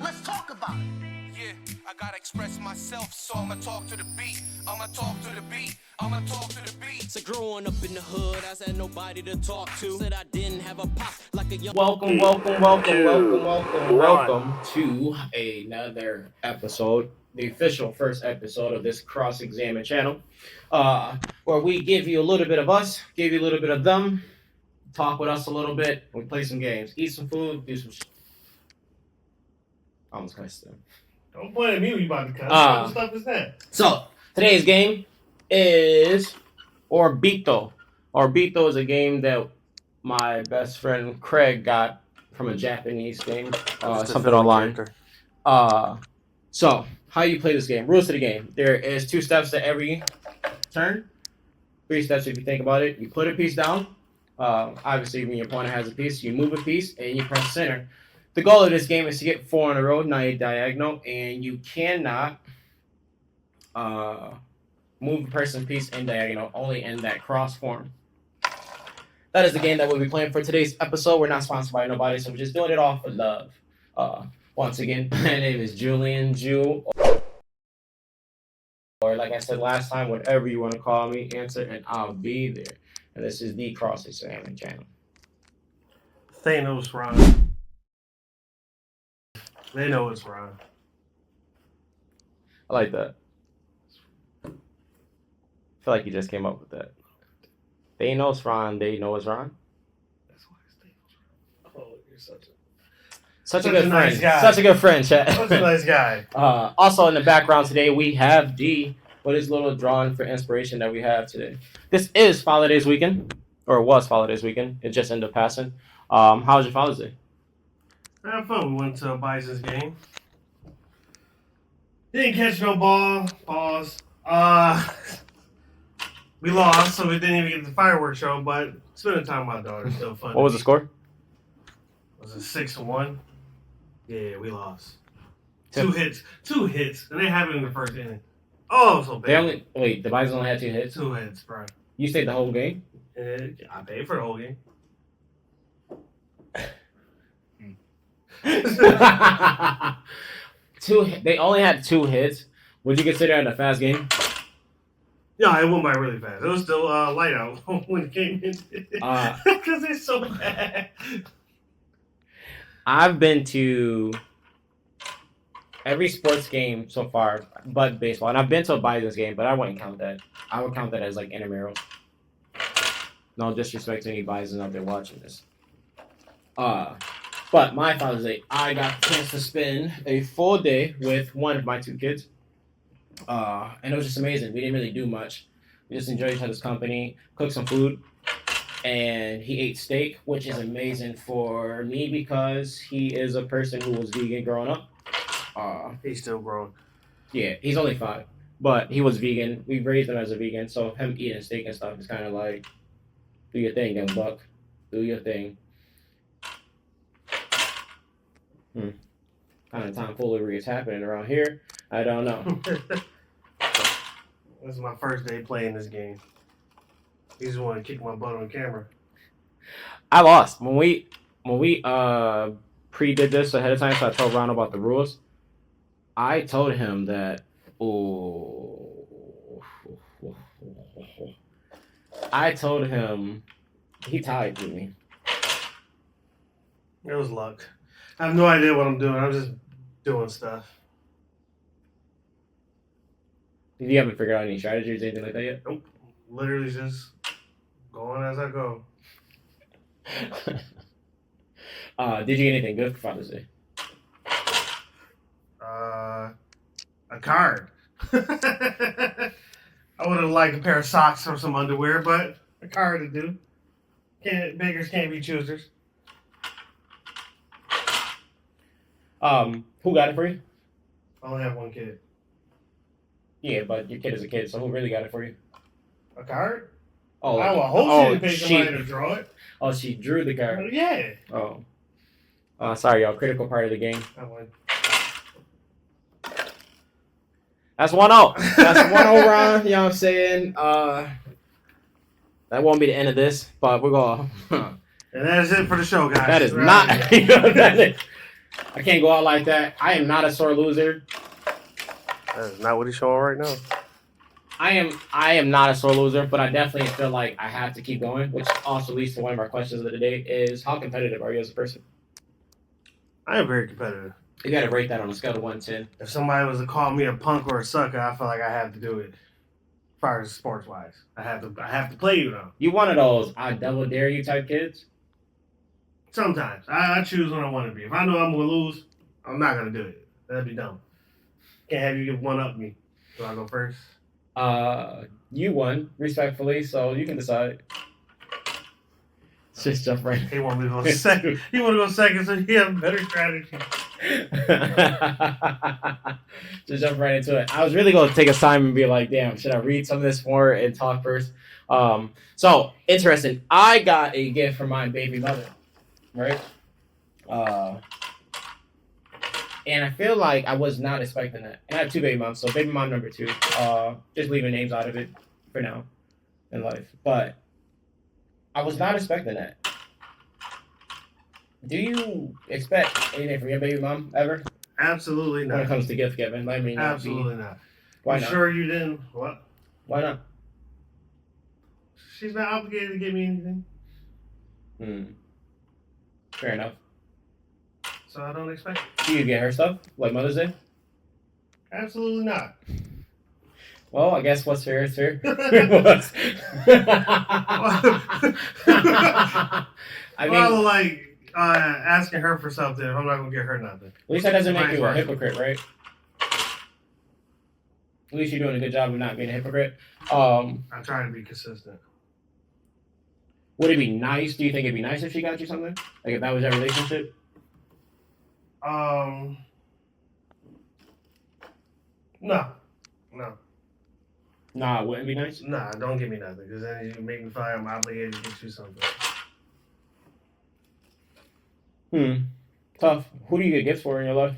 Let's talk about it. Yeah, I gotta express myself, so I'ma talk to the beat. I'ma talk to the beat. I'ma talk to the beat. So growing up in the hood, I had nobody to talk to. Said I didn't have a pop like a young. Welcome to another episode, the official first episode of this CrossXamin channel, where we give you a little bit of us, give you a little bit of them, talk with us a little bit, we play some games, eat some food, do some I almost cussed them. Don't point at me when you about to cuss. What stuff is that? So, today's game is Orbito. Orbito is a game that my best friend Craig got from a Japanese game, something online. So, how you play this game? Rules to the game. There is 2 steps to every turn. 3 steps if you think about it. You put a piece down. Obviously, when your opponent has a piece, you move a piece and you press center. The goal of this game is to get 4 in a row, not a diagonal, and you cannot move a person's piece in diagonal, only in that cross form. That is the game that we'll be playing for today's episode. We're not sponsored by nobody, so we're just doing it off of love. Once again, my name is Julian Jew. Or like I said last time, whatever you want to call me, answer, and I'll be there. And this is the CrossXamin channel. Thanosron. They know it's wrong. I like that. I feel like you just came up with that. They know it's wrong. They know it's wrong. That's why it's Thanosron. Oh, you're such a good nice friend. guy. Such a good friend, chat. Such a nice guy. Also in the background today, we have D with his little drawing for inspiration that we have today. This is Father's Day weekend, or it was Father's Day weekend. It just ended up passing. How was your Father's Day? I had fun. We went to a Bison's game. Didn't catch no ball. Balls. We lost, so we didn't even get the fireworks show, but spending time with my daughter is still fun. What was the score? Was it 6-1? Yeah, we lost. Tip. 2 hits, and they have it in the first inning. Oh, so bad. The Bison only had 2 hits? 2 hits, bro. You stayed the whole game? I paid for the whole game. They only had 2 hits. Would you consider it a fast game? Yeah, it went by really fast. It was still light out when it came in. Because it's so bad. I've been to every sports game so far but baseball. And I've been to a Bison's game, but I wouldn't count that. I would count that as like intramurals. No disrespect to any Bison out there watching this. But my Father's Day, I got the chance to spend a full day with one of my 2 kids. And it was just amazing. We didn't really do much. We just enjoyed each other's company, cooked some food, and he ate steak, which is amazing for me because he is a person who was vegan growing up. He's still growing. Yeah, he's only 5, but he was vegan. We raised him as a vegan, so him eating steak and stuff is kind of like, do your thing, young buck. Do your thing. Kind of tomfoolery is happening around here. I don't know. This is my first day playing this game. He just wanted to kick my butt on camera. I lost when we pre-did this ahead of time. So I told Ron about the rules. I told him that. I told him he tied with me. It was luck. I have no idea what I'm doing. I'm just doing stuff. Did you haven't figured out any strategies or anything like that yet? Nope. Literally just going as I go. Did you get anything good for Father's Day? A card. I would have liked a pair of socks or some underwear, but a card to do. Beggars can't be choosers. Who got it for you? I only have 1 kid. Yeah, but your kid is a kid, so who really got it for you? A card? Oh, I hope she didn't pay somebody to draw it. Oh, she drew the card. Yeah. Oh. Sorry, y'all. Critical part of the game. I won. That's 1-0. That's 1-0, Ron. You know what I'm saying? That won't be the end of this, but we're going. And that is it for the show, guys. That is not. I can't go out like that. I am not a sore loser. That is not what he's showing right now. I am not a sore loser, but I definitely feel like I have to keep going, which also leads to one of our questions of the day is how competitive are you as a person? I am very competitive. You gotta rate that on a scale of 1 to 10. If somebody was to call me a punk or a sucker, I feel like I have to do it. As far as sports wise, I have to play you though. You one of those I double dare you type kids? Sometimes I choose when I want to be. If I know I'm gonna lose, I'm not gonna do it. That'd be dumb. Can't have you get one up me. Do I go first? You won respectfully, so you can decide. Just jump right. He want me to go second. He want to go second, so he have a better strategy. Just jump right into it. I was really gonna take a time and be like, damn, should I read some of this more and talk first? So interesting. I got a gift from my baby mother, right? And I feel like I was not expecting that. And I have 2 baby moms, so baby mom number 2. Just leaving names out of it for now in life. But I was not expecting that. Do you expect anything from your baby mom ever? Absolutely not. When it comes to gift giving, let me know. Absolutely not. Why You not? sure you didn't? What? Why not? She's not obligated to give me anything. Fair enough. So I don't expect it. Do you get her stuff like Mother's Day? Absolutely not. Well, I guess what's fair is fair. I mean, well, like asking her for something, if I'm not gonna get her nothing. at least that doesn't make you a Vice versa. hypocrite, right? At least you're doing a good job of not being a hypocrite. I I try to be consistent. Would it be nice? Do you think it'd be nice if she got you something? Like if that was your relationship? No. Nah, it wouldn't be nice. Nah, don't give me nothing, because then you make me feel like I'm obligated to get you something. Tough. Who do you get gifts for in your life?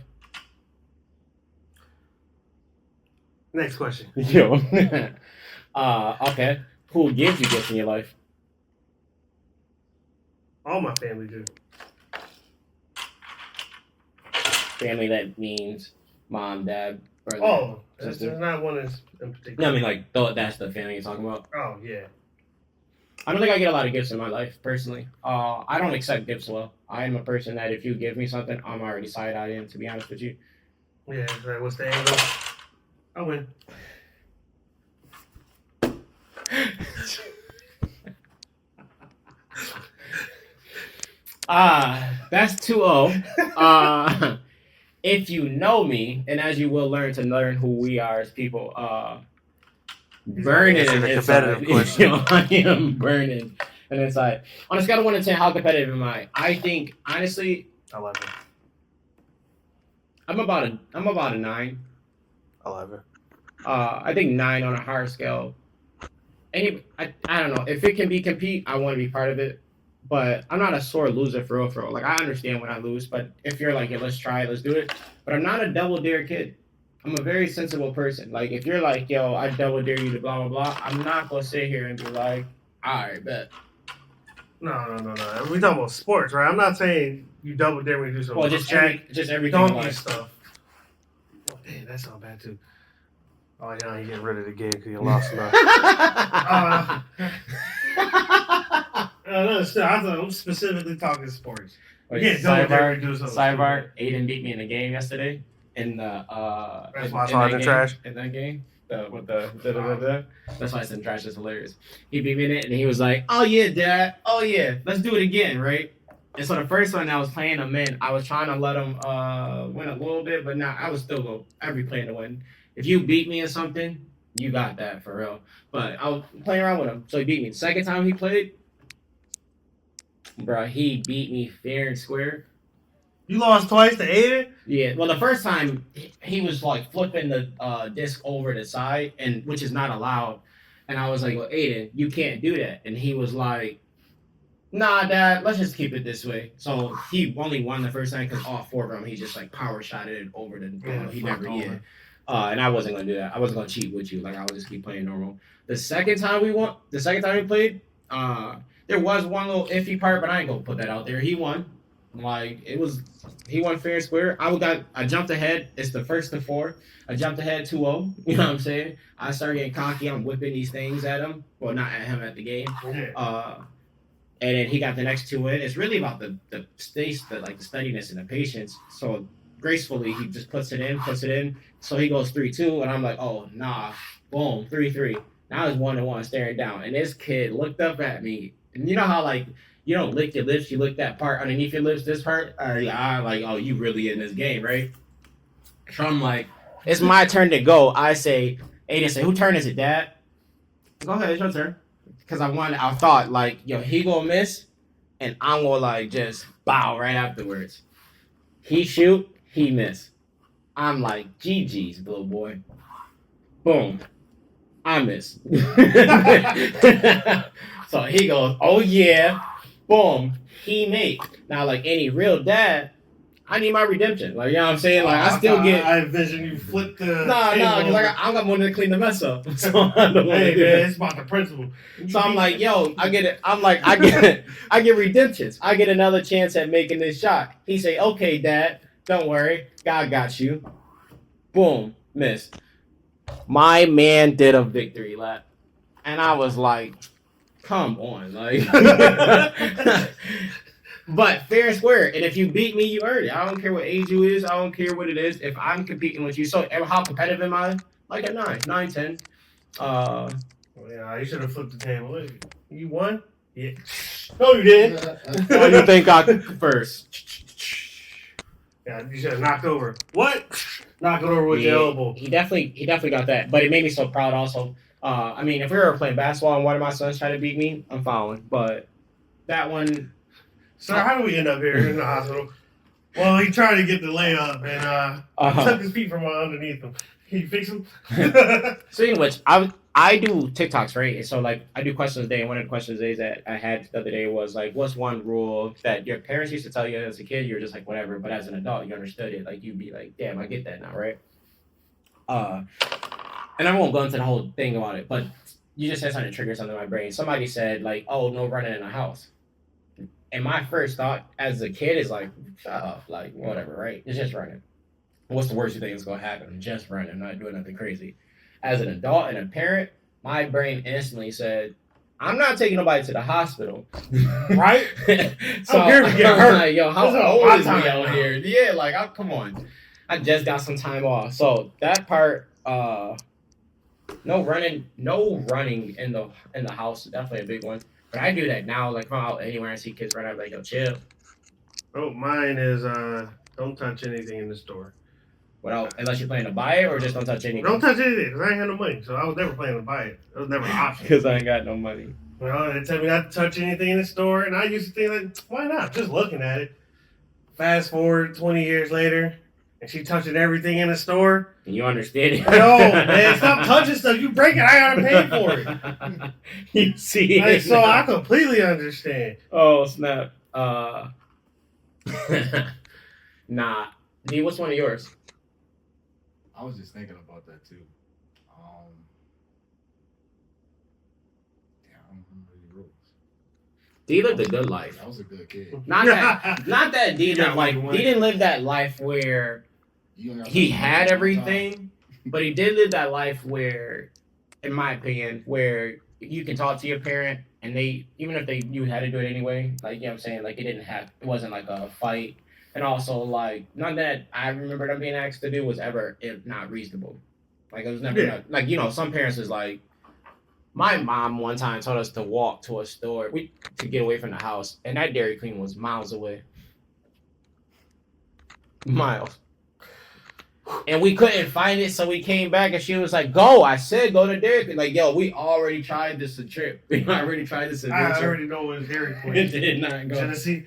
Next question. Yo. Okay. Who gives you gifts in your life? All my family do. Family that means mom, dad, brother. Oh, there's sister. not one in particular. No, I mean like that's the family you're talking about. Oh, yeah. I don't think I get a lot of gifts in my life, personally. I don't accept gifts well. I am a person that if you give me something, I'm already side-eyeing, to be honest with you. Yeah, it's like, what's the angle? I win. That's 2-0. If you know me, and as you will learn to learn who we are as people, burning answering a inside. competitive question. You know, I am burning and inside. On a scale of 1 to 10, how competitive am I? I think honestly, 11. I'm about a 9. 11. I think 9 on a hard scale. I don't know if it can be compete. I want to be part of it, but I'm not a sore loser for real. Like I understand when I lose, but if you're like, yeah, let's try it, let's do it. But I'm not a double dare kid. I'm a very sensible person. Like if you're like, yo, I double dare you to blah blah blah, I'm not gonna sit here and be like, all right, bet. No. We talking about sports, right? I'm not saying you double dare when you do something. Well, just everything. in donkey life. stuff. Oh, damn, that sounds bad too. Oh, yeah, you getting rid of the game because you lost enough. No, still, I thought I'm specifically talking sports. Wait, Yeah, double dare when you do something. Sidebar. Aiden beat me in the game yesterday. In the That's why I saw it in trash. In that game. That's why I said trash is hilarious. He beat me in it and he was like, oh yeah, dad. Oh yeah. Let's do it again, right? And so the first one I was playing him in, I was trying to let him win a little bit, but nah, I was still going every play to win. If you beat me in something, you got that for real. But I was playing around with him, so he beat me. The second time he played, bro, he beat me fair and square. You lost twice to Aiden? Yeah, well, the first time he was like flipping the disc over the side, and which is not allowed. And I was like, well, Aiden, you can't do that. And he was like, nah, Dad, let's just keep it this way. So he only won the first time because all 4 of them, he just like power shotted it over the goal. He never did. And I wasn't gonna do that. I wasn't gonna cheat with you. Like I would just keep playing normal. The second time we played, there was one little iffy part, but I ain't gonna put that out there. He won. Like it was, he won fair and square. I jumped ahead. It's the first to four. I jumped ahead 2-0. You know what I'm saying? I started getting cocky. I'm whipping these things at him. Well, not at him, at the game. Yeah. And then he got the next two in. It's really about the space, the steadiness and the patience. So gracefully, he just puts it in. So he goes 3-2, and I'm like, oh nah, boom, 3-3. Now it's 1-1, staring down, and this kid looked up at me, and you know how like you don't lick your lips, you lick that part underneath your lips, this part. I like, oh, you really in this game, right? So I'm like, it's my turn to go. I say, Aiden say, who turn is it, Dad? Go ahead, it's your turn. Because I thought like, yo, he gonna miss, and I'm gonna like just bow right afterwards. He shoot, he miss. I'm like, GG's, little boy. Boom. I miss. So he goes, oh yeah. Boom. He made. Now, like any real dad, I need my redemption. Like, you know what I'm saying? Like, I still get. I envision you flip the. No, because like, I got money to clean the mess up. So I don't hey, man, it's about the principle. So I'm like, yo, I get it. I'm like, I get redemptions. I get another chance at making this shot. He say, okay, Dad, don't worry. God got you. Boom. Miss. My man did a victory lap. And I was like, come on. Like, but fair and square. And if you beat me, you earned it. I don't care what age you is. I don't care what it is. If I'm competing with you. So how competitive am I? Like a 9, 10. Yeah, you should have flipped the table. You won? Yeah. No, you didn't. Why do you think I first? Yeah, you should have knocked over. What? Knock it over with your elbow. He definitely got that. But it made me so proud also. I mean, if we were playing basketball and one of my sons tried to beat me, I'm following. But that one. Sir, how do we end up here in the hospital? Well, he tried to get the layup and took his feet from underneath him. Can you fix him? Speaking of which, I do TikToks, right? And so like I do questions a day, and one of the questions days that I had the other day was like, what's one rule that your parents used to tell you as a kid? You're just like whatever, but as an adult, you understood it. Like you'd be like, damn, I get that now, right? And I won't go into the whole thing about it, but you just said something to trigger something in my brain. Somebody said like, oh, no running in the house. And my first thought as a kid is like, shut up, like whatever, right? It's just running. What's the worst you think is going to happen? Just running, I'm not doing nothing crazy. As an adult and a parent, my brain instantly said, I'm not taking nobody to the hospital. Right? So I'm here to get hurt. Like, yo, how old is me out here? Yeah, like, come on. I just got some time off. So that part, no running in the house is definitely a big one. But I do that now, like if I'm out anywhere and see kids run out, like, yo, chill. Oh, mine is don't touch anything in the store. Without, unless you're planning to buy it, or just don't touch anything. Don't touch anything, because I ain't had no money, so I was never planning to buy it. It was never an option. Because I ain't got no money. Well, they tell me not to touch anything in the store, and I used to think, like, why not? Just looking at it. Fast forward 20 years later, and she touching everything in the store. And you understand it. No, man, stop touching stuff. You break it, I gotta pay for it. You see Like, it. so I completely understand. Oh, snap. Nah. D, what's one of yours? I was just thinking about that too. Damn, I don't remember the rules. D lived a good life. I was a good kid. Not that D lived like D didn't live that life where he had everything, but he did live that life where, in my opinion, where you can talk to your parent and they, even if you had to do it anyway, like, you know what I'm saying, like it wasn't like a fight. And also, like, none that I remember them being asked to do was ever, if not reasonable. Like, it was never, like, you know, some parents is like, my mom one time told us to walk to a store to get away from the house, and that Dairy Queen was miles away. Miles. And we couldn't find it, so we came back, and she was like, go. I said go to Dairy Queen. Like, yo, we already tried this trip. We already tried this adventure. I already know it was Dairy Queen. It did not go. Tennessee.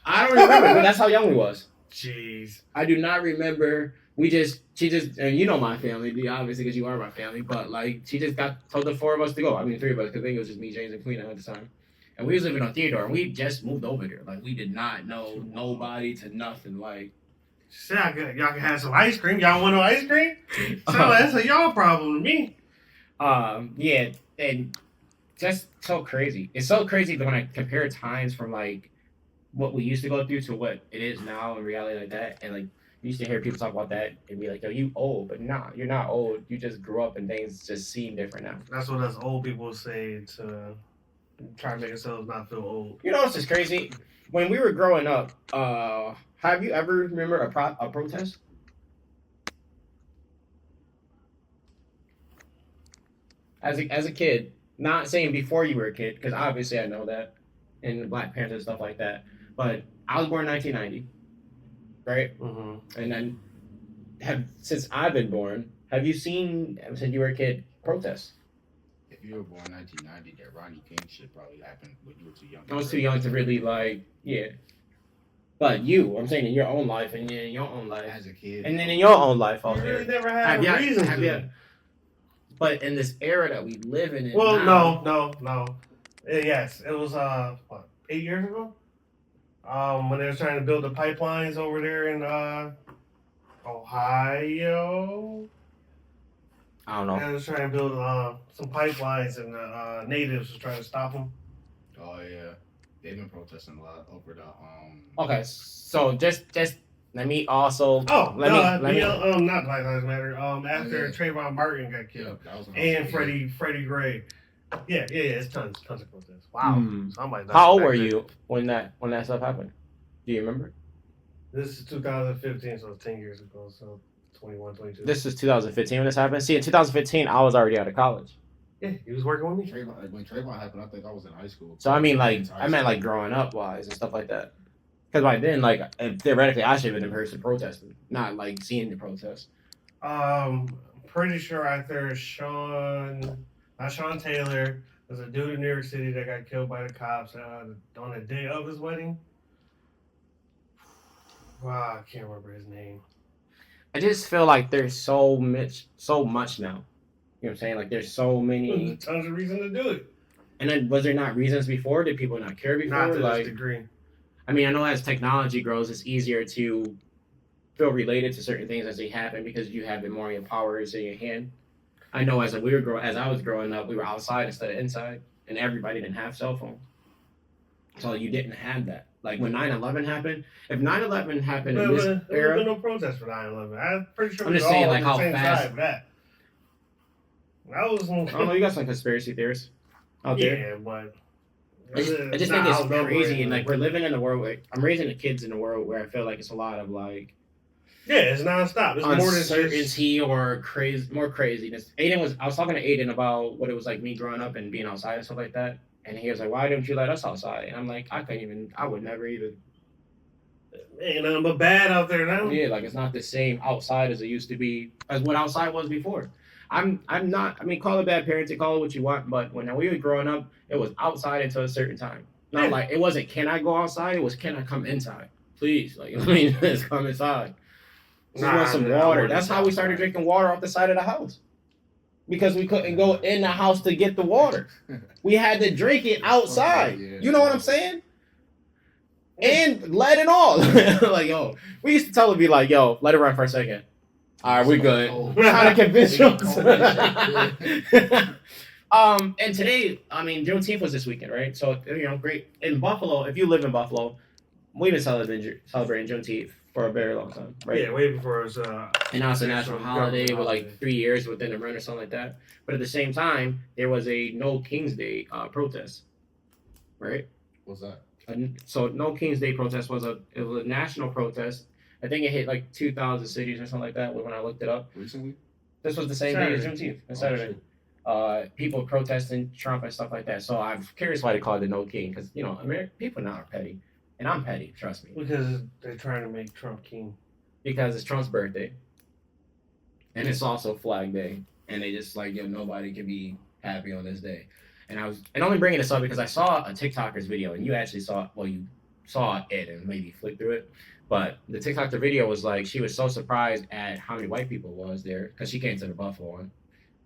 I don't remember, but that's how young we was. Jeez. I do not remember. She just, and you know my family, obviously, because you are my family, but like, she just told the four of us to go. I mean, three of us, because I think it was just me, James, and Queen at the time. And we was living on Theodore, and we just moved over there. Like, we did not know nobody to nothing. Like, Say y'all can have some ice cream. Y'all want no ice cream? So that's a y'all problem to me. Yeah, and just so crazy. It's so crazy when I compare times from like what we used to go through to what it is now in reality like that, and like you used to hear people talk about that and be like, "Yo, you old," but nah, you're not old. You just grew up and things just seem different now. That's what us old people say to try to make ourselves not feel old. You know what's just crazy? When we were growing up, have you ever remember a protest? As a kid, not saying before you were a kid, because obviously I know that, and Black Panther and stuff like that. But I was born in 1990, right? Mm-hmm. And then since I've been born, have you seen since you were a kid protests? If you were born 1990, that Ronnie King shit probably happened when you were too young. I was too young to really yeah. But I'm saying in your own life and in your own life, as a kid, and then in your own life, You out there. really never had a reason to. But in this era that we live in, Well, now, no. Yes, it was 8 years ago. When they were trying to build the pipelines over there in Ohio. I don't know. They was trying to build some pipelines, and the natives were trying to stop them. Oh yeah, they've been protesting a lot over the Okay, so just let me also. not let me. Black Lives Matter. After Trayvon Martin got Yeah, killed, that was and Freddie Gray. Yeah, it's tons of protests. Wow, somebody. How old were you when that stuff happened? Do you remember? This is 2015, so it's 10 years ago. So 21, 22. This is 2015 when this happened. See, in 2015, I was already out of college. Yeah, he was working with me. When Trayvon happened, I think I was in high school. So I mean, I meant like growing up wise and stuff like that. Because by then, like theoretically, I should have been in person protesting, not like seeing the protest. Pretty sure after not Sean Taylor, there's a dude in New York City that got killed by the cops on the day of his wedding. Wow, I can't remember his name. I just feel like there's so much now. You know what I'm saying? Like there's so many. Tons of reason to do it. And then was there not reasons before? Did people not care before? Not to this degree. I mean, I know as technology grows, it's easier to feel related to certain things as they happen because you have it more in your powers in your hand. I know as I was growing up, we were outside instead of inside, and everybody didn't have cell phones, so you didn't have that. Like when 9/11 happened, if 9/11 happened in this era, there was no protest for 9/11. I'm pretty sure I'm we just were saying, all like, on the how same fast- side for that. That was. I don't know. You got some conspiracy theorists out there. Yeah, but. I just think it's crazy, and like we're living in a world where I'm raising the kids in a world where I feel like it's a lot of like it's nonstop. It's more than uncertainty or more craziness. I was talking to Aiden about what it was like me growing up and being outside and stuff like that, and he was like, "Why didn't you let us outside?" And I'm like, I would never even. Ain't nothing but bad out there now. Yeah, like it's not the same outside as it used to be, as what outside was before. I'm not. I mean, call it bad parenting, call it what you want, but when we were growing up, it was outside until a certain time. Not like it wasn't. Can I go outside? It was can I come inside? Please, like let's come inside. Just want some water. That's how we started drinking water off the side of the house, because we couldn't go in the house to get the water. We had to drink it outside. You know what I'm saying? And let it all. Like we used to tell it be like, let it run for a second. All right, we good. Trying to convince you. And today, I mean, Juneteenth was this weekend, right? So great in Buffalo. If you live in Buffalo, we've been celebrating Juneteenth for a very long time, right? Yeah, way before it was. And now it's a national holiday with like 3 years within a run or something like that. But at the same time, there was a No King's Day protest, right? What's that? So No King's Day protest was a national protest. I think it hit like 2,000 cities or something like that when I looked it up. Recently? This was the same day as Juneteenth, Saturday. People protesting Trump and stuff like that. So I'm curious why they call it the No King, because American people now are petty, and I'm petty. Trust me. Because they're trying to make Trump king. Because it's Trump's birthday, and it's also Flag Day, and they just like nobody can be happy on this day. And I'm only bringing this up because I saw a TikToker's video, and you actually saw you saw it and maybe flicked through it. But the TikToker video was like she was so surprised at how many white people was there because she came to the Buffalo one,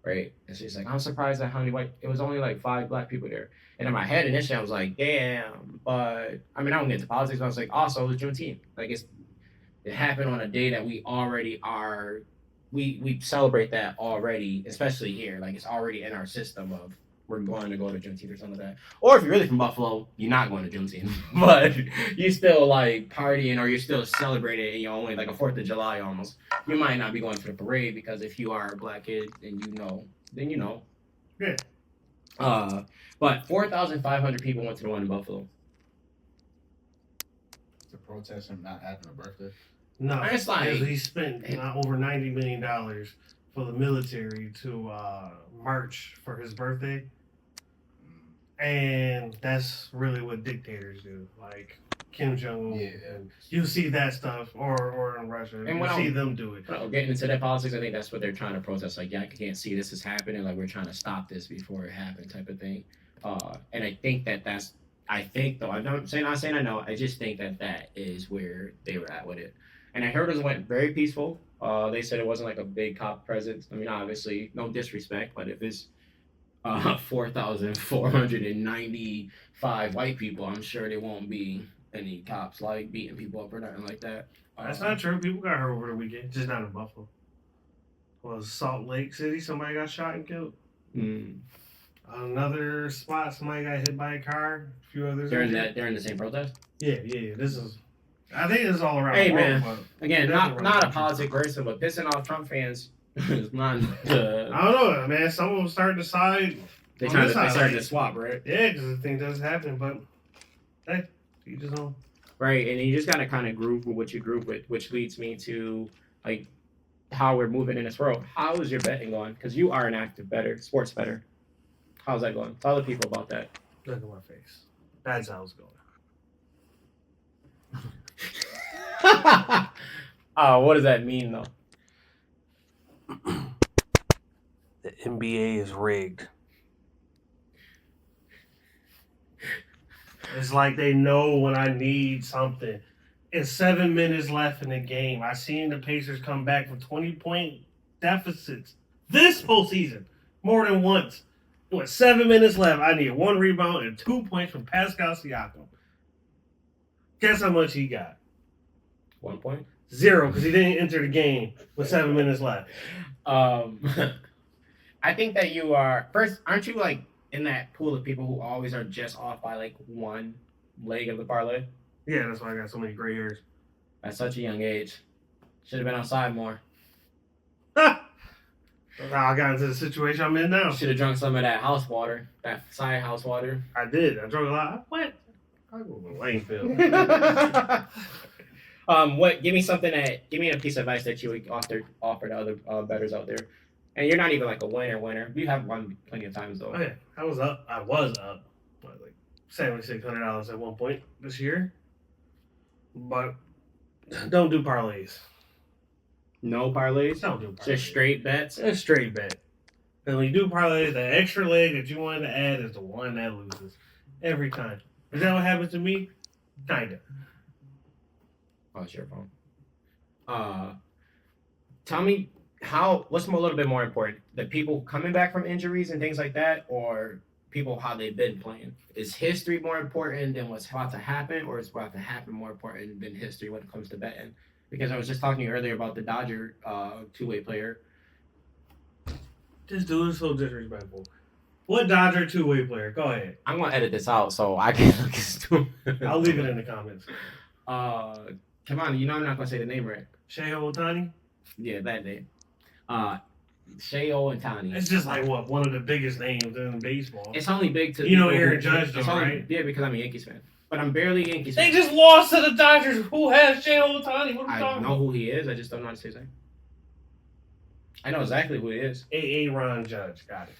right? And she's like, I'm surprised at how many white. It was only like 5 black people there. And in my head initially I was like, damn. But I mean I don't get into politics. But I was like, also it was Juneteenth. Like it happened on a day that we already are. We celebrate that already, especially here. Like it's already in our system of we're going to go to Juneteenth or something like that. Or if you're really from Buffalo, you're not going to Juneteenth, but you still like partying or you're still celebrating in your own way, like a 4th of July almost. You might not be going to the parade because if you are a black kid and you know, then you know. Yeah. But 4,500 people went to the one in Buffalo. To protest him not having a birthday. No, it's like he spent over $90 million for the military to march for his birthday, and that's really what dictators do, like Kim Jong Un. Yeah. And you see that stuff, or in Russia, And you when see them do it. Getting into that politics, I think that's what they're trying to protest. Like, yeah, I can't see this is happening. Like, we're trying to stop this before it happened, type of thing. And I think that's. I think though, I'm not saying I know. I just think that is where they were at with it. And I heard it went very peaceful. They said it wasn't like a big cop presence. I mean, obviously, no disrespect, but if it's 4,495 white people, I'm sure there won't be any cops like beating people up or nothing like that. That's not true. People got hurt over the weekend, just not in Buffalo. Was Salt Lake City? Somebody got shot and killed. Another spot, somebody got hit by a car. A few others. During the same protest. Yeah. This is. I think it's all around. Hey the world, man, but again, not a politic person, but pissing off Trump fans is not. I don't know, man. Some of them starting to side. They started to swap, right? Yeah, because the thing does happen, but hey, you just know. Right, and you just gotta kind of groove with what you groove with, which leads me to like how we're moving in this world. How is your betting going? Because you are an active bettor, sports bettor. How's that going? Tell the people about that. Look at my face. That's how it's going. What does that mean though? The NBA is rigged. It's like they know when I need something. It's 7 minutes left in the game. I seen the Pacers come back from 20-point deficits this postseason more than once. With 7 minutes left, I need 1 rebound and 2 points from Pascal Siakam. Guess how much he got? 1 point? 0, because he didn't enter the game with 7 minutes left. I think that you are first. Aren't you like in that pool of people who always are just off by like one leg of the parlay? Yeah, that's why I got so many gray hairs. At such a young age, should have been outside more. I got into the situation I'm in now. Should have drunk some of that house water, that side house water. I did. I drank a lot. What? I go to Langfield. Give me a piece of advice that you would offer to other bettors out there. And you're not even like a winner. You have won plenty of times though. Oh, yeah. I was up what, like $7,600 at one point this year. But don't do parlays. No parlays? Don't do parlays. Just straight bets? It's a straight bet. And when you do parlays, the extra leg that you wanted to add is the one that loses. Every time. Is that what happens to me? Kinda. Oh, it's your phone. Tell me what's a little bit more important? The people coming back from injuries and things like that, or people how they've been playing? Is history more important than what's about to happen, or is what's about to happen more important than history when it comes to betting? Because I was just talking to you earlier about the Dodger two-way player. This dude is so disrespectful. What Dodger two-way player? Go ahead. I'm gonna edit this out so I can look stupid. I'll leave it in the comments. Come on, you know I'm not gonna say the name right. Shohei Ohtani? Yeah, that name. Shohei Ohtani. It's just like what, one of the biggest names in baseball. It's only big to Aaron Judge, though, right? Yeah, because I'm a Yankees fan. But I'm barely a Yankees They fan. just lost to the Dodgers. Who has Shohei Ohtani? What are you I talking know about? who he is. I just don't know how to say his name. I know exactly who he is. Aaron Judge. Got it.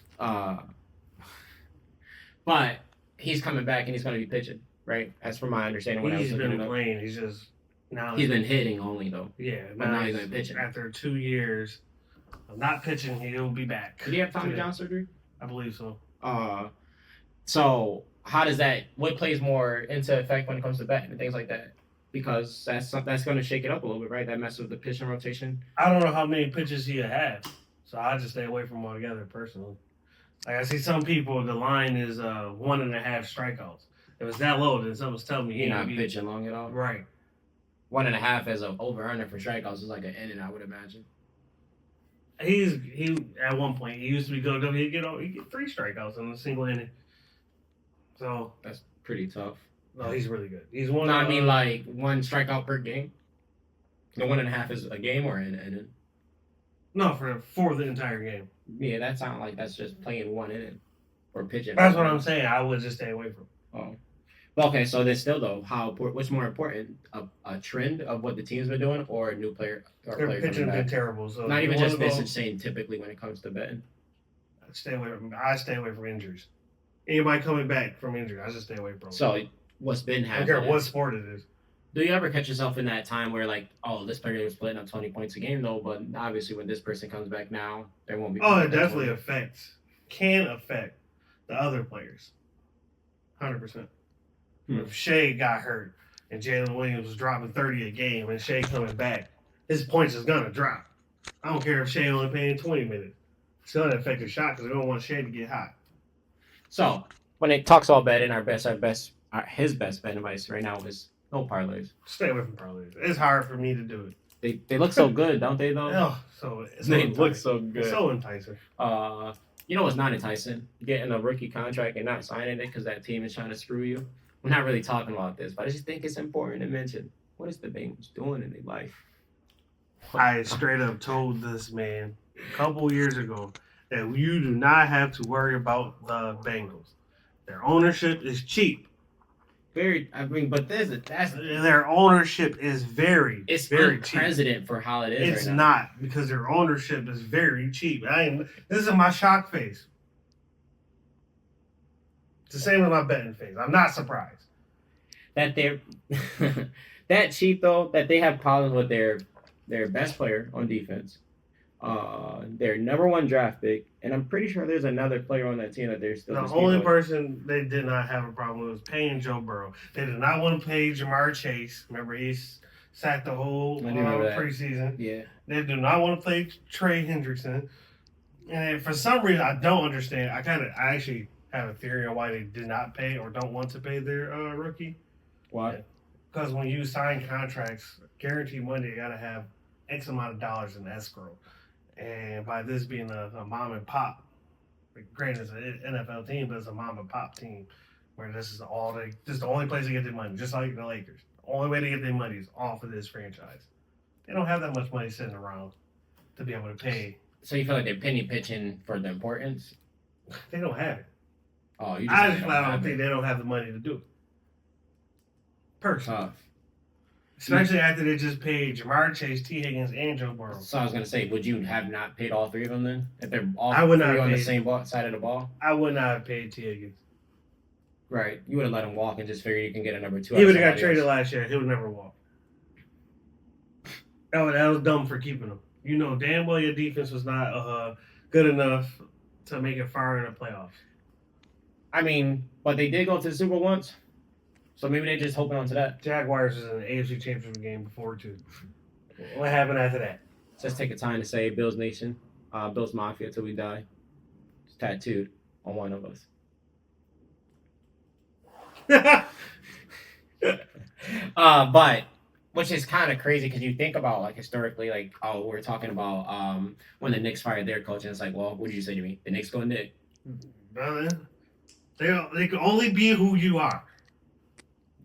But he's coming back and he's going to be pitching, right? That's from my understanding. When I was He's looking been it up. playing. He's just now. He's been hitting only though. Yeah, But now he's been pitching. After 2 years of not pitching, he'll be back. Did he have Tommy John surgery? I believe so. So how does what plays more into effect when it comes to betting and things like that? Because that's going to shake it up a little bit, right? That mess with the pitching rotation. I don't know how many pitches he'll have, so I just stay away from him altogether personally. Like I see some people, the line is 1.5 strikeouts. If it's that low, then someone's telling me He's not pitching long at all. Right. 1.5 as an over-under for strikeouts is like an inning, I would imagine. He at one point he used to be good. He'd get 3 strikeouts in a single inning. So That's pretty tough. no, he's really good. He's one. No, I mean like 1 strikeout per game. The 1.5 is a game or an inning. No, for the entire game. Yeah, that sounds like that's just playing 1 inning or pitching. That's what I'm saying. I would just stay away from. Oh. But okay, so there's still though, what's more important, a trend of what the team's been doing, or a new player or Their player pitching coming been back? terrible. So Not you even just wanna this, go- it's saying typically when it comes to betting. I stay away from injuries. Anybody coming back from injury, I just stay away from. So what's been I don't happening? care what sport it is. Do you ever catch yourself in that time where like, oh, this player was splitting up 20 points a game though, but obviously when this person comes back now, there won't be. Oh, it putting up that definitely 20. can affect the other players. 100%. Hmm. If Shea got hurt and Jalen Williams was dropping 30 a game and Shea coming back, his points is gonna drop. I don't care if Shea only playing 20 minutes. It's gonna affect his shot because they don't want Shea to get hot. So when it talks all betting, his best bet advice right now is no parlays. Stay away from parlays. It's hard for me to do it. They look so good, don't they though? Oh, so it's They enticing. look so good. It's so enticing. You know what's not enticing? Getting a rookie contract and not signing it because that team is trying to screw you. We're not really talking about this, but I just think it's important to mention what is the Bengals doing in their life. I straight up told this man a couple years ago that you do not have to worry about the Bengals. Their ownership is cheap. But that's Their ownership is very it's very cheap. unprecedented for how it is. It's right now. not because their ownership is very cheap. This is my shock face. It's the same with my betting face. I'm not surprised. That they're that cheap though. That they have problems with their best player on defense. Their number 1 draft pick, and I'm pretty sure there's another player on that team that they're still. The disputing only with. person they did not have a problem with was paying Joe Burrow. They did not want to pay Jamar Chase. Remember, he sacked the whole I do remember that. preseason. Yeah. They do not want to play Trey Hendrickson. And for some reason, I don't understand. I actually have a theory on why they did not pay or don't want to pay their rookie. Why? Because when you sign contracts, guaranteed money, you got to have X amount of dollars in escrow. And by this being a mom and pop, granted it's an NFL team, but it's a mom and pop team where this is the only place they get their money, just like the Lakers. The only way to get their money is off of this franchise. They don't have that much money sitting around to be able to pay. So you feel like they're penny pitching for the importance? They don't have it. Oh, you I just just flat out think they don't have the money to do it. Personally. tough. Especially after they just paid Jamar Chase, T. Higgins, and Joe Burrow. So I was gonna say, would you have not paid all 3 of them then? If they're all I would 3 not on the pay- same side of the ball? I would not have paid T. Higgins. Right. You would have let him walk and just figured you can get a number 2. He out of would have got somebody traded else. last year. He would never walk. That was dumb for keeping him. You know damn well your defense was not good enough to make it far in the playoffs. I mean, but they did go to the Super Bowl once. So maybe they're just hoping onto that. Jaguars was in the AFC Championship game before too. What happened after that? Just take a time to say Bills Nation, Bills Mafia till we die. It's tattooed on one of us. But which is kind of crazy because you think about like historically, like we're talking about when the Knicks fired their coach, and it's like, well, what did you say to me? The Knicks go Nick. Brother, they can only be who you are.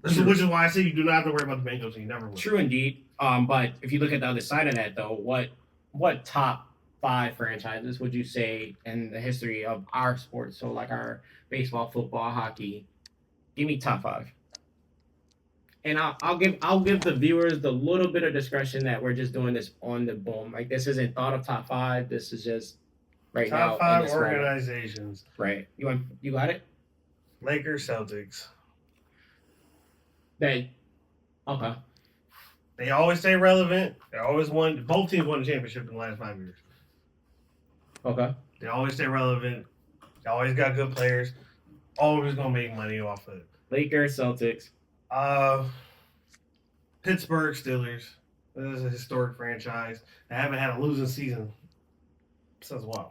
Which is why I say you do not have to worry about the Bengals, and you never will. True indeed. But if you look at the other side of that, though, what top 5 franchises would you say in the history of our sports? So like our baseball, football, hockey. Give me top 5. And I'll give the viewers the little bit of discretion that we're just doing this on the boom. Like this isn't thought of top 5. This is just right now. Top 5 in this moment. organizations. Right. You got it? Lakers, Celtics. Okay. They always stay relevant. They always won. Both teams won the championship in the last 5 years. Okay. They always stay relevant. They always got good players. Always gonna make money off of it. Lakers, Celtics. Pittsburgh Steelers. This is a historic franchise. They haven't had a losing season since what?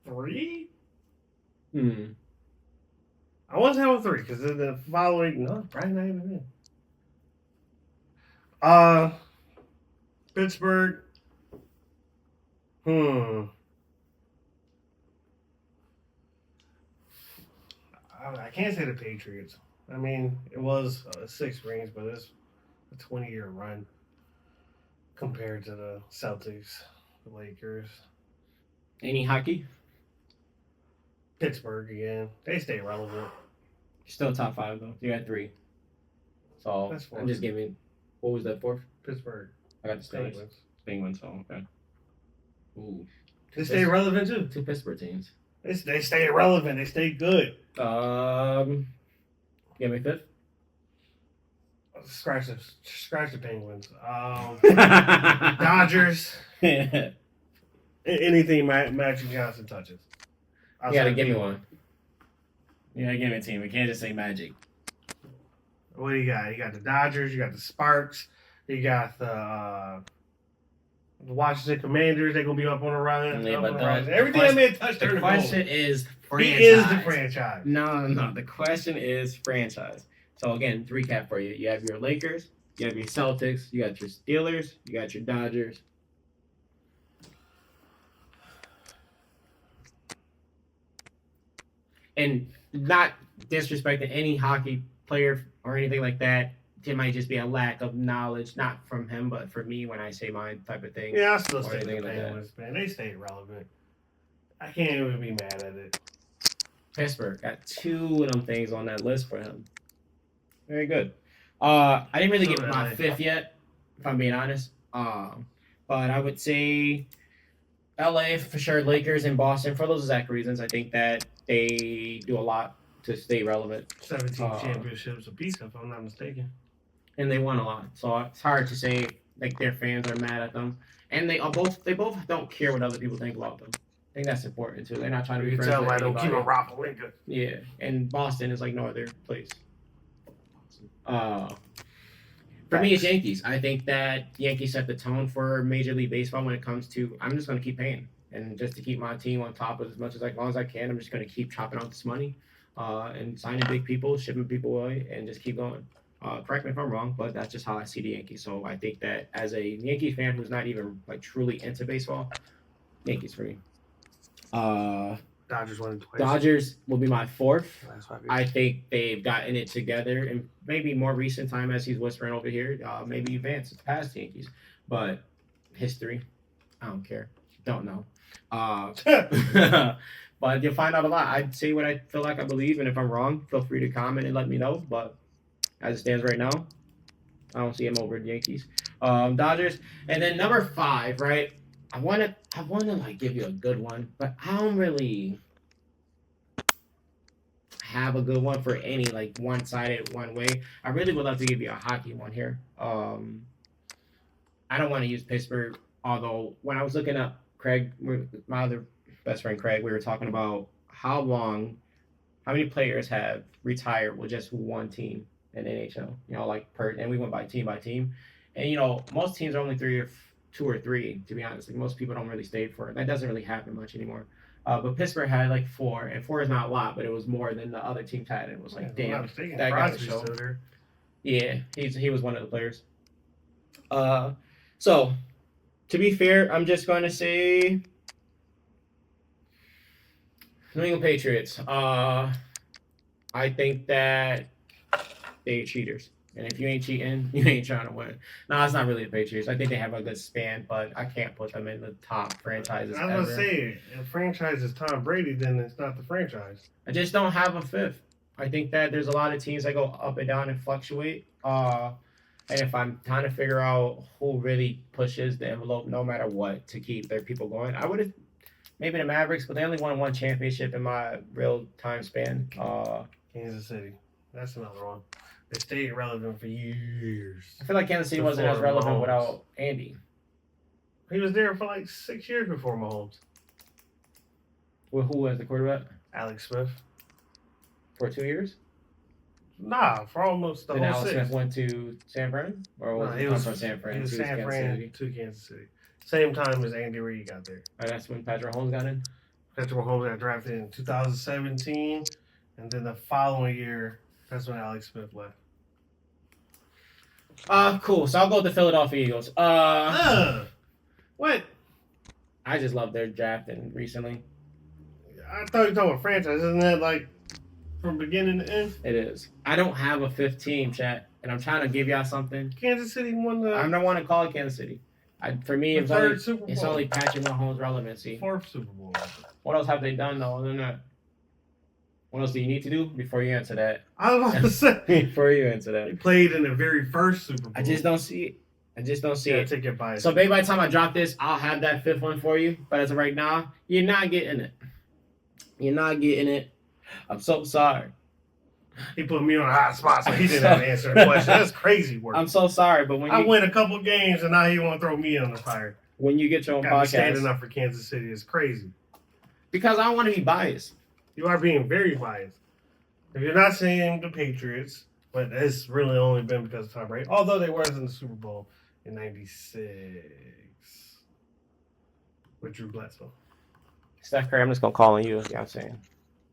03? I want to have a 3 because the following probably not even in. Pittsburgh. I can't say the Patriots. I mean, it was 6 rings, but it's a 20-year run compared to the Celtics, the Lakers, Any hockey? Pittsburgh again. They stay relevant. Still top 5 though. You got 3. So That's 4. I'm just giving. What was that 4th? Pittsburgh. I got the Steelers. Penguins. Penguins. So okay. Ooh. They stay relevant too. 2 Pittsburgh teams. They stay relevant. They stay good. Give me 5th. Scratch the Penguins. Dodgers. Anything Magic Johnson touches. You gotta give me one. You gotta give me a team. We can't just say Magic. What do you got? You got the Dodgers. You got the Sparks. You got the Washington Commanders. They're gonna be up on the rise. Yeah, but Everything I made touch the during question is franchise. He is the franchise. No. The question is franchise. So again, to recap for you: you have your Lakers, you have your Celtics, you got your Steelers, you got your Dodgers. And not disrespecting any hockey player or anything like that. It might just be a lack of knowledge, not from him, but for me when I say my type of thing. Yeah, I still say the anything like that. Penguins, man. They stay relevant. I can't even be mad at it. Pittsburgh got 2 of them things on that list for him. Very good. I didn't really get my 5th yet, if I'm being honest. But I would say LA for sure, Lakers and Boston for those exact reasons. I think that they do a lot to stay relevant. 17 championships apiece, if I'm not mistaken. And they won a lot. So it's hard to say like their fans are mad at them. And they both don't care what other people think about them. I think that's important too. They're not trying to be You can friends tell with I don't anybody. keep a Rapalinka. Yeah, and Boston is like no other place. For me, it's Yankees. I think that Yankees set the tone for Major League Baseball when it comes to I'm just going to keep paying. And just to keep my team on top as much as long as I can, I'm just going to keep chopping out this money and signing big people, shipping people away, and just keep going. Correct me if I'm wrong, but that's just how I see the Yankees. So I think that as a Yankees fan who's not even like truly into baseball, Yankees for me. Dodgers won it twice. Dodgers will be my 4th. Last 5 years. I think they've gotten it together, and maybe more recent time as he's whispering over here, maybe Vance is past the Yankees, but history, I don't care, don't know. But you'll find out a lot. I'd say what I feel like I believe, and if I'm wrong, feel free to comment and let me know. But as it stands right now, I don't see him over the Yankees. Dodgers, and then number 5, right? I want to like give you a good one, but I don't really have a good one for any like one-sided one way. I really would love to give you a hockey one here. I don't want to use Pittsburgh, although when I was looking up Craig, my other best friend Craig, we were talking about how many players have retired with just one team in NHL. You know, and we went by team, and you know most teams are only 2 or 3, to be honest. Like most people don't really stay for it. That doesn't really happen much anymore. But Pittsburgh had like 4, and 4 is not a lot, but it was more than the other teams had. It was like, damn, that guy showed. Yeah, he was one of the players. So to be fair, I'm just going to say New England Patriots. I think that they're cheaters. And if you ain't cheating, you ain't trying to win. No, it's not really the Patriots. I think they have a good span, but I can't put them in the top franchises I was going to say, if franchise is Tom Brady, then it's not the franchise. I just don't have a 5th. I think that there's a lot of teams that go up and down and fluctuate. And if I'm trying to figure out who really pushes the envelope no matter what to keep their people going, I would have maybe the Mavericks, but they only won 1 championship in my real time span. Kansas City. That's another one. They stayed relevant for years. I feel like Kansas City wasn't as relevant without Andy. He was there for like 6 years before Mahomes. Well, who was the quarterback? Alex Smith. For 2 years? Nah, for almost the then whole Alex 6. Smith went to San Fran? Or was he from San Fran? He was to San Kansas Fran City? to Kansas City. Same time as Andy Reid got there. That's when Patrick Mahomes got in? Patrick Mahomes got drafted in 2017. And then the following year, that's when Alex Smith left. Cool. So I'll go with the Philadelphia Eagles. What? I just love their drafting recently. I thought you were talking about franchise. Isn't that like from beginning to end? It is. I don't have a fifth team, chat, and I'm trying to give y'all something. Kansas City won the I don't want to call it Kansas City. For me, it's third only, Super Bowl. it's only Patrick Mahomes' relevancy. 4th Super Bowl. What else have they done, though, other than that? What else do you need to do before you answer that? I was about to say. Before you answer They that. played in the very first Super Bowl. I just don't see it. I just don't see it. Take your bias. So maybe by the time I drop this, I'll have that fifth one for you. But as of right now, you're not getting it. You're not getting it. I'm so sorry. He put me on a hot spot, so he didn't have to answer the question. That's crazy work. I'm so sorry, but when I you win a couple games, and now he want to throw me on the fire. when you get your own Got me standing podcast, up for Kansas City is crazy. because I don't want to be biased. You are being very biased. If you're not saying the Patriots, but it's really only been because of Tom Brady, although they were in the Super Bowl in '96 with Drew Bledsoe. Steph Curry, I'm just gonna call on you. You know what I'm saying?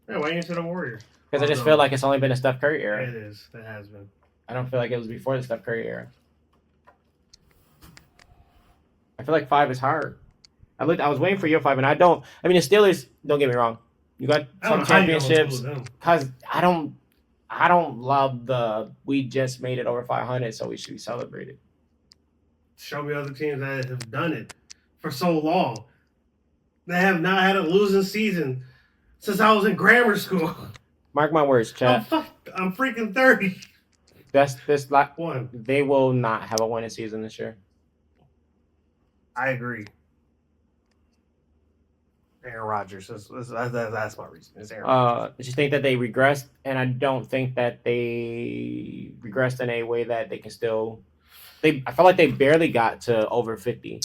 Yeah, why you to the Warriors? Because I just feel like it's only been a Steph Curry era. It is. It has been. I don't feel like it was before the Steph Curry era. I feel like 5 is hard. I was waiting for your 5, and I don't. I mean, the Steelers. Don't get me wrong. You got I don't some know how you don't championships. include them. Cause I don't love the we just made it over 500, so we should be celebrated. Show me other teams that have done it for so long. They have not had a losing season since I was in grammar school. Mark my words, chat. I'm freaking 30. That's this like One. they will not have a winning season this year. I agree. Aaron Rodgers. That's my reason. It's Aaron Rodgers. I just think that they regressed, and I don't think that they regressed in a way that they can still. I felt like they barely got to over 50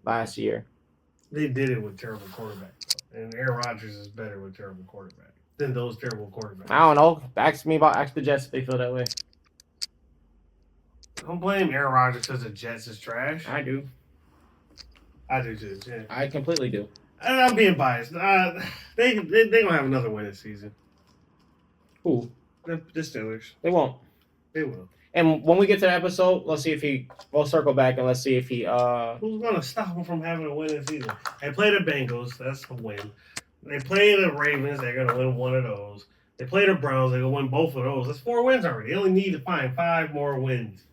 last year. They did it with terrible quarterbacks. And Aaron Rodgers is better with terrible quarterbacks than those terrible quarterbacks. I don't know. Ask the Jets if they feel that way. Don't blame Aaron Rodgers because the Jets is trash. I do. I do too. Yeah. I completely do. And I'm being biased. They gonna have another winning season. Who? The Steelers. They won't. They will. And when we get to the episode, let's see if we'll circle back and let's see if he Who's gonna stop him from having a winning season? They play the Bengals, that's a win. They play the Ravens, they're gonna win one of those. They play the Browns, they're gonna win both of those. That's 4 wins already. They only need to find 5 more wins.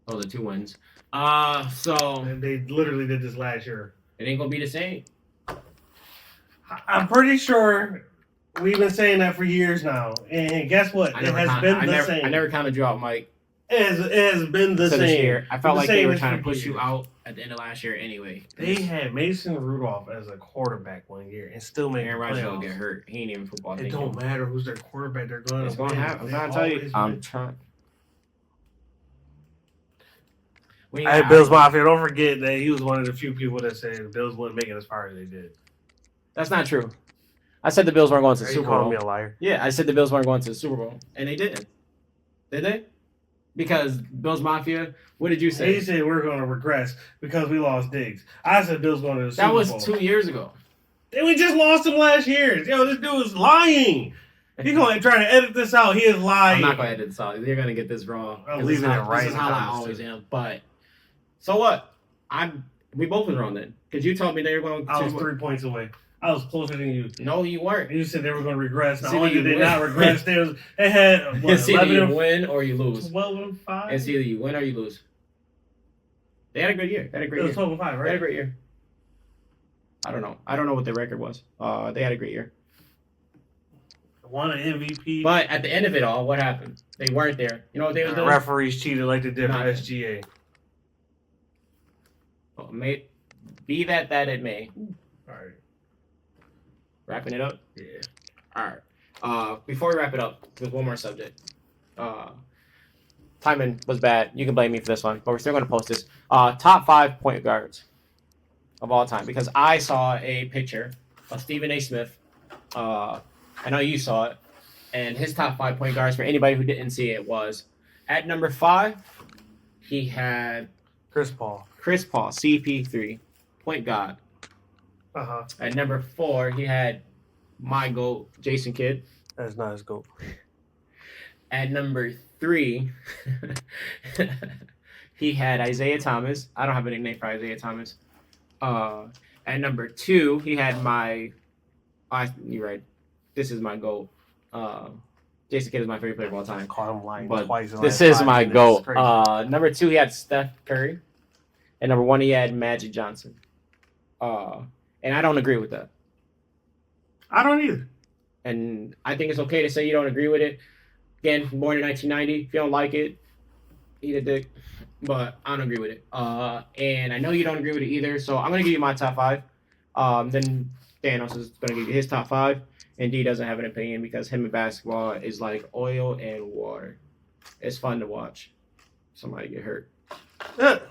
those are 2 wins. So And they literally did this last year. it ain't gonna be the same. I'm pretty sure we've been saying that for years now. And guess what? It has been the same. I never counted you out, Mike. It has been the So same. this year, I felt like they were trying to for push you years. out at the end of last year anyway. They had Mason Rudolph as a quarterback one year and still made Aaron the Rodgers will playoffs. get hurt. He ain't even football. It don't matter who's their quarterback. They're going It's to gonna win. happen. I'm They trying to tell you. always I'm win. trying. Hey, Bills Mafia, don't forget that he was one of the few people that said the Bills wouldn't make it as far as they did. That's not true. I said the Bills weren't going to the Are you Super calling Bowl. me a liar? Yeah, I said the Bills weren't going to the Super Bowl, and they didn't. Did they? Because Bills Mafia. What did you say? He said we're going to regress because we lost Diggs. I said Bills going to the Super That was Bowl. 2 years ago. And we just lost him last year. Yo, this dude is lying. He's going to try to edit this out. He is lying. I'm not going to edit this out. You're going to get this wrong. I'm 'Cause leaving this it right This is in how the I comments, always too. am. But so what? We both was wrong then, because you told me they were going. I was 3 points away. I was closer than you. No, you weren't. You said they were going to regress. Not See, only you did they win. not regress, they had what, It's either 11 you and win or you lose. 12 and 5. It's either you win or you lose. They had a good year. They had a It great was year. 12 and 5, They had a right? great year. I don't know. I don't know what their record was. They had a great year. Won an MVP. But at the end of it all, what happened? They weren't there. You know what they was The doing? referees cheated like they did for Nothing. SGA. Oh, be that it may. All right. Wrapping it up. Yeah. All right. Before we wrap it up, there's one more subject. Timing was bad. You can blame me for this one, but we're still going to post this. Top 5 point guards of all time, because I saw a picture of Stephen A. Smith. I know you saw it, and his top 5 point guards. For anybody who didn't see it, was at number 5. He had Chris Paul. CP3, point guard. Uh-huh. At number 4, he had my GOAT, Jason Kidd. That's not his goal. At number 3, he had Isaiah Thomas. I don't have a nickname for Isaiah Thomas. At number 2, he had you're right. This is my goal. Jason Kidd is my favorite player of all time. Caught him lying But twice. in this like is 5 my minutes. goal. It's crazy. Number 2, he had Steph Curry. And number 1, he had Magic Johnson. And I don't agree with that. I don't either. And I think it's okay to say you don't agree with it. Again, born in 1990. If you don't like it, eat a dick. But I don't agree with it. And I know you don't agree with it either. So I'm gonna give you my top 5. Then Thanos is gonna give you his top 5. And D doesn't have an opinion because him and basketball is like oil and water. It's fun to watch somebody get hurt. Like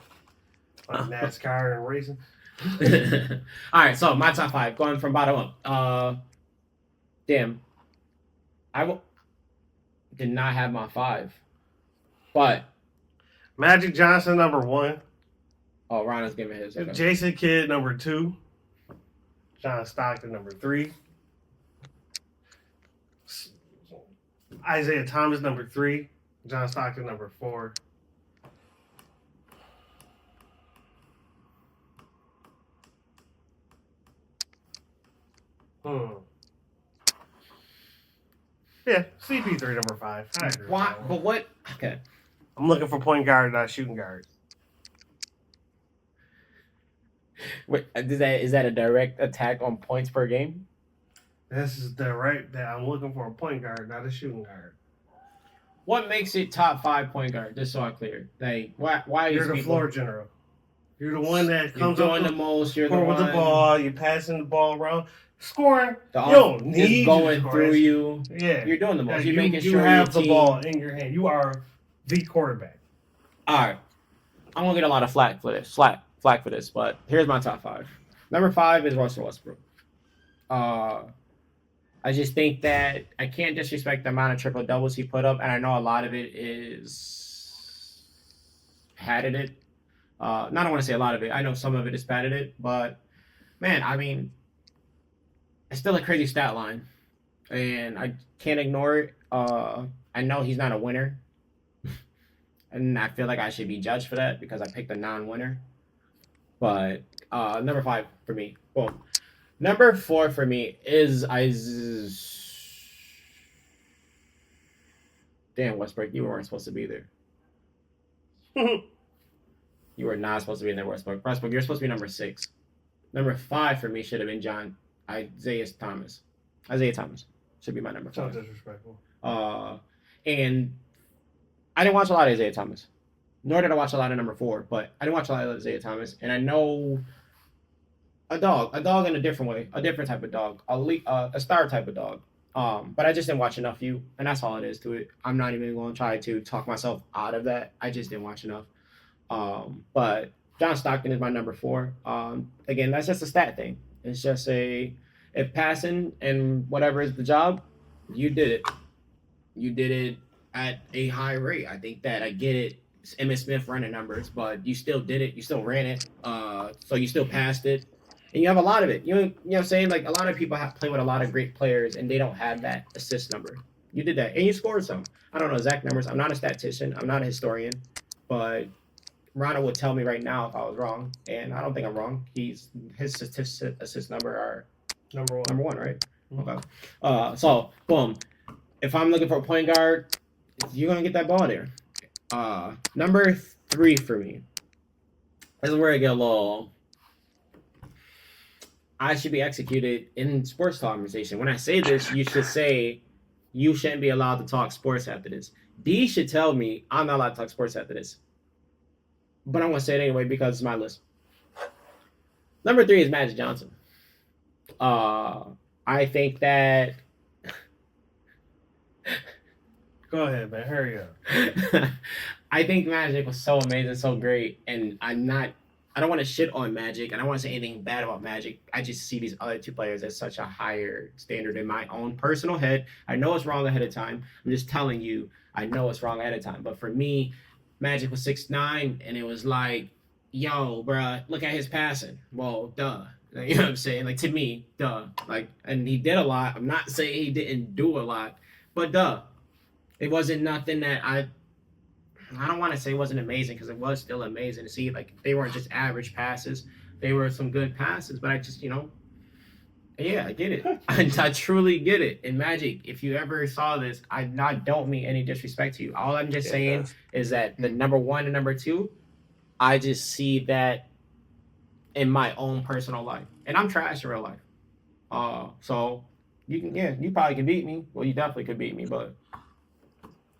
NASCAR and racing. All right, so my top 5 going from bottom up. Damn, did not have my 5, but Magic Johnson number 1. oh, Ronald's giving his. Okay. Jason Kidd number 2. John Stockton number 3. Isaiah Thomas number 3. John Stockton number 4. Yeah, CP3 number 5. I agree with Why? that one. But what? Okay. I'm looking for point guard, not shooting guard. Wait, is that a direct attack on points per game? This is the right that I'm looking for a point guard, not a shooting guard. What makes it top 5 point guard? Just so I'm clear. Like, why You're is the people, floor general. You're the one that you're comes up doing the most. You're the with one the ball. You're passing the ball around, scoring. The You don't offense need is going to score. through you. Yeah, You're doing the most. Yeah, You're making you sure have your the team, ball in your hand. You are the quarterback. All right, I'm gonna get a lot of flack for this. Flack for this, but here's my top 5. Number 5 is Russell Westbrook. I just think that I can't disrespect the amount of triple doubles he put up, and I know a lot of it is padded. I don't want to say a lot of it. I know some of it is padded, but man, I mean, it's still a crazy stat line, and I can't ignore it. I know he's not a winner, and I feel like I should be judged for that because I picked a non-winner. But number 5 for me. Boom. Number 4 for me is damn, Westbrook, you weren't supposed to be there. You were not supposed to be in there, Westbrook. Westbrook, you're supposed to be number 6. Number 5 for me should have been Isaiah Thomas. Isaiah Thomas should be my number 5. So disrespectful. And I didn't watch a lot of Isaiah Thomas. Nor did I watch a lot of number 4, but I didn't watch a lot of Isaiah Thomas. And I know a dog in a different way, a different type of dog, a star type of dog. But I just didn't watch enough and that's all it is to it. I'm not even going to try to talk myself out of that. I just didn't watch enough. But John Stockton is my number 4. Again, that's just a stat thing. It's just if passing and whatever is the job, you did it. You did it at a high rate. I think that I get it. It's Emmitt Smith running numbers, but you still did it. You still ran it. So you still passed it. And you have a lot of it. You know what I'm saying? Like, a lot of people play with a lot of great players, and they don't have that assist number. You did that, and you scored some. I don't know exact numbers. I'm not a statistician. I'm not a historian. But Ronald would tell me right now if I was wrong, and I don't think I'm wrong. His assist number are Number 1. number 1, right? Okay. So, boom. If I'm looking for a point guard, you're going to get that ball there. Number 3 for me. This is where I get a little... I should be executed in sports conversation. When I say this, you should say you shouldn't be allowed to talk sports after this. D should tell me I'm not allowed to talk sports after this. But I'm going to say it anyway because it's my list. Number 3 is Magic Johnson. I think that... Go ahead, man. Hurry up. I think Magic was so amazing, so great, and I don't want to shit on Magic, and I don't want to say anything bad about Magic. I just see these other 2 players as such a higher standard in my own personal head. I know it's wrong ahead of time. I'm just telling you, I know it's wrong ahead of time. But for me, Magic was 6'9", and it was like, yo, bruh, look at his passing. Well, duh. You know what I'm saying? Like, to me, duh. Like, and he did a lot. I'm not saying he didn't do a lot, but duh. It wasn't nothing that I don't want to say it wasn't amazing because it was still amazing to see. Like they weren't just average passes; they were some good passes. But I just, yeah, I get it. I truly get it. And Magic, if you ever saw this, don't mean any disrespect to you. All I'm just saying is that the number 1 and number 2, I just see that in my own personal life, and I'm trash in real life. So you probably can beat me. Well, you definitely could beat me, but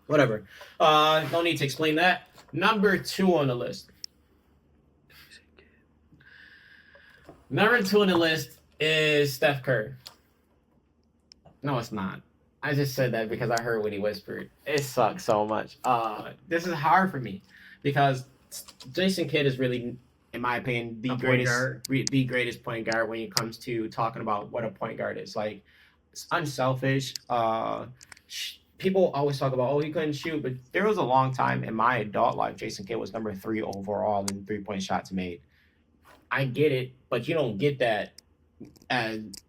whatever. No need to explain that. Number 2 on the list. Number 2 on the list is Steph Curry. No, it's not. I just said that because I heard what he whispered. It sucks so much. This is hard for me because Jason Kidd is really, in my opinion, the greatest point guard when it comes to talking about what a point guard is. Like, it's unselfish. People always talk about, he couldn't shoot, but there was a long time in my adult life, Jason Kidd was number 3 overall in 3-point shots made. I get it, but you don't get that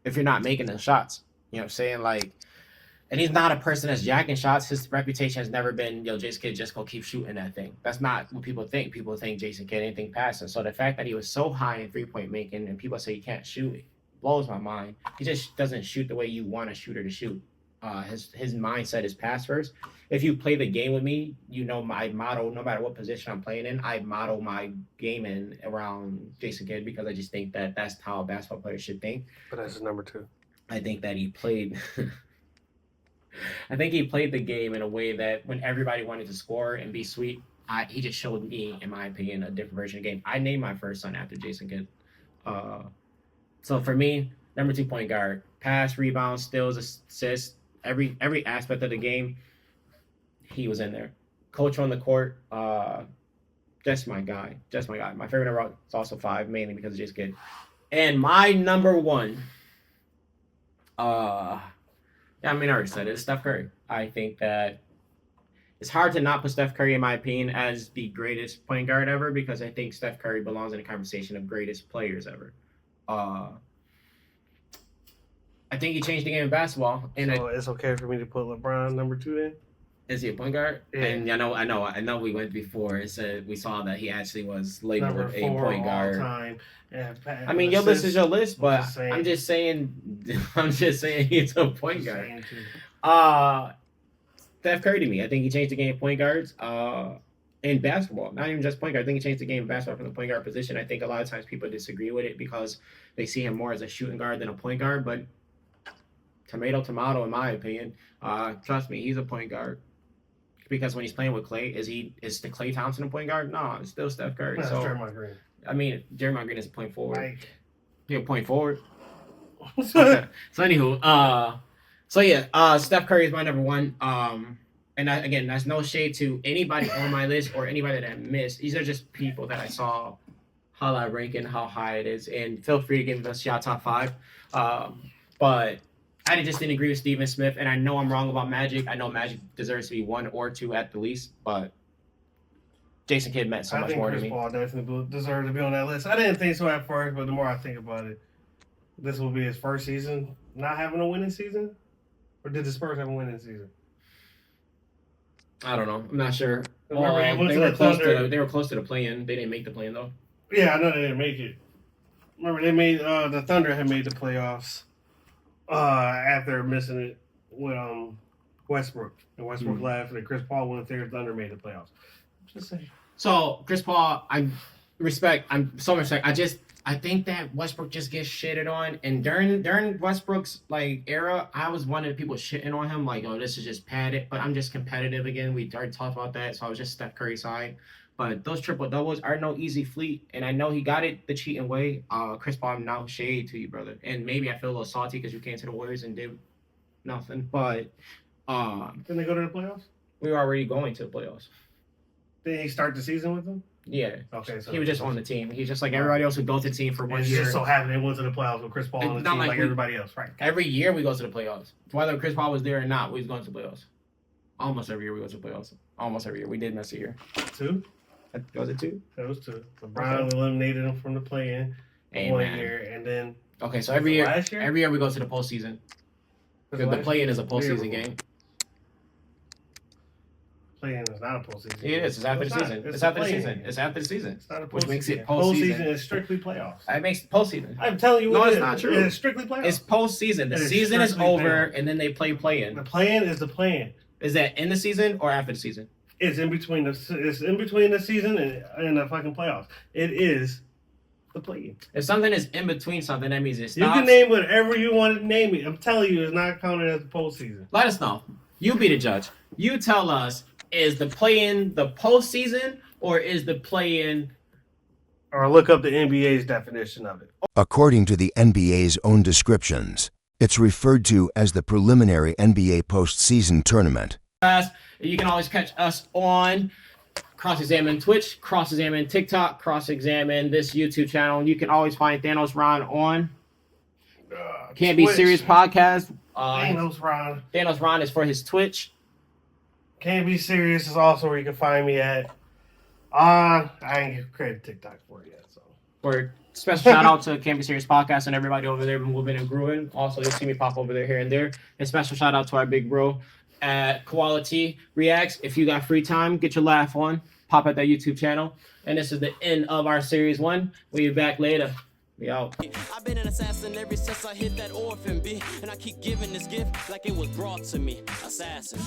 if you're not making the shots. You know what I'm saying? Like, and he's not a person that's jacking shots. His reputation has never been, Jason Kidd just go keep shooting that thing. That's not what people think. People think Jason Kidd anything passing. So the fact that he was so high in 3-point making and people say he can't shoot, it blows my mind. He just doesn't shoot the way you want a shooter to shoot. His mindset is pass first. If you play the game with me, my motto, no matter what position I'm playing in, I model my game in around Jason Kidd because I just think that that's how a basketball player should think. But that's his number 2. I think that he played I think he played the game in a way that when everybody wanted to score and be sweet, he just showed me, in my opinion, a different version of the game. I named my first son after Jason Kidd. So for me, number 2 point guard, pass, rebound, steals, assists, every aspect of the game, he was in there. Coach on the court, just my guy. My favorite number is also 5, mainly because of Jason Kidd. And my number 1, I already said it, Steph Curry. I think that it's hard to not put Steph Curry, in my opinion, as the greatest point guard ever because I think Steph Curry belongs in a conversation of greatest players ever. I think he changed the game of basketball. And so it's okay for me to put LeBron number 2 in? Is he a point guard? Yeah. And I know we went before. It said we saw that he actually was labeled number 4 a point guard. All time. I mean, your list is your list, but I'm just saying he's a point guard. Steph Curry to me, I think he changed the game of point guards in basketball. Not even just point guard. I think he changed the game of basketball from the point guard position. I think a lot of times people disagree with it because they see him more as a shooting guard than a point guard. But tomato, in my opinion. Trust me, he's a point guard. Because when he's playing with Clay, is the Clay Thompson a point guard? No, it's still Steph Curry. That's Draymond Green. I mean, Draymond Green is a point forward. Like, He's a point forward. Okay. So anywho, Steph Curry is my number 1. And again, that's no shade to anybody on my list or anybody that I missed. These are just people that I saw how I rank and how high it is. And feel free to give us your top 5. But I just didn't agree with Stephen Smith, and I know I'm wrong about Magic. I know Magic deserves to be 1 or 2 at the least, but Jason Kidd meant so much more to me. Chris Paul definitely deserved to be on that list. I didn't think so at first, but the more I think about it, this will be his first season not having a winning season? Or did the Spurs have a winning season? I don't know. I'm not sure. Remember, they were close to the play-in. They didn't make the play-in, though. Yeah, I know they didn't make it. Remember, they made the Thunder had made the playoffs after missing it with Westbrook. And Westbrook left, and Chris Paul went there. Thunder made the playoffs. Just saying. So Chris Paul, I'm so much respect. I think that Westbrook just gets shitted on, and during Westbrook's era, I was one of the people shitting on him, like, oh, this is just padded. But I'm just competitive again. We already talked about that, so I was just Steph Curry side. But those triple doubles are no easy feat, and I know he got it the cheating way. Chris Paul, now shade to you, brother, and maybe I feel a little salty because you came to the Warriors and did nothing. But didn't they go to the playoffs? We were already going to the playoffs. Did he start the season with them? Yeah. Okay. So he was just on the team. He's just like everybody else who goes to the team for 1 year. Just so happened they went to the playoffs with Chris Paul on the team like everybody else, right? Every year we go to the playoffs. Whether Chris Paul was there or not, we was going to the playoffs. Almost every year we go to the playoffs. Almost every year. We did miss a year. 2? Was it 2? It was 2. LeBron eliminated him from the play-in 1 year, and then okay, so every year we go to the postseason. Because the play-in is a postseason game. play-in is not a postseason. It is. It's after the not. season. It's after the play-in season. game. It's after the season. It's not a Which makes it postseason. postseason. Is strictly playoffs. It makes it postseason. I'm telling you No, what it's it not is. true. It's strictly playoffs. It's postseason. The It is season is strictly over, playoffs. and then they play play-in. The play-in is the play-in. Is that in the season or after the season? It's in between the season and the fucking playoffs. It is the play-in. If something is in between something, that means it stops. You can name whatever you want to name it. I'm telling you, it's not counted as the postseason. Let us know. You be the judge. You tell us, is the play-in the postseason or is the play-in... Or look up the NBA's definition of it. According to the NBA's own descriptions, it's referred to as the preliminary NBA postseason tournament. You can always catch us on CrossXamin Twitch, CrossXamin TikTok, CrossXamin this YouTube channel. You can always find Thanosron on Can't Be Twitch. Serious Podcast. Thanosron. Thanosron is for his Twitch. Can't Be Serious is also where you can find me at. I ain't created TikTok for it yet, so. For special shout out to Can't Be Serious Podcast and everybody over there moving and growing. Also, you'll see me pop over there here and there. And special shout out to our big bro at KoalaTea Reacts. If you got free time, get your laugh on. Pop at that YouTube channel. And this is the end of our series 1. We'll be back later. We out. I've been an assassin ever since I hit that orphan B, and I keep giving this gift like it was brought to me. Assassin.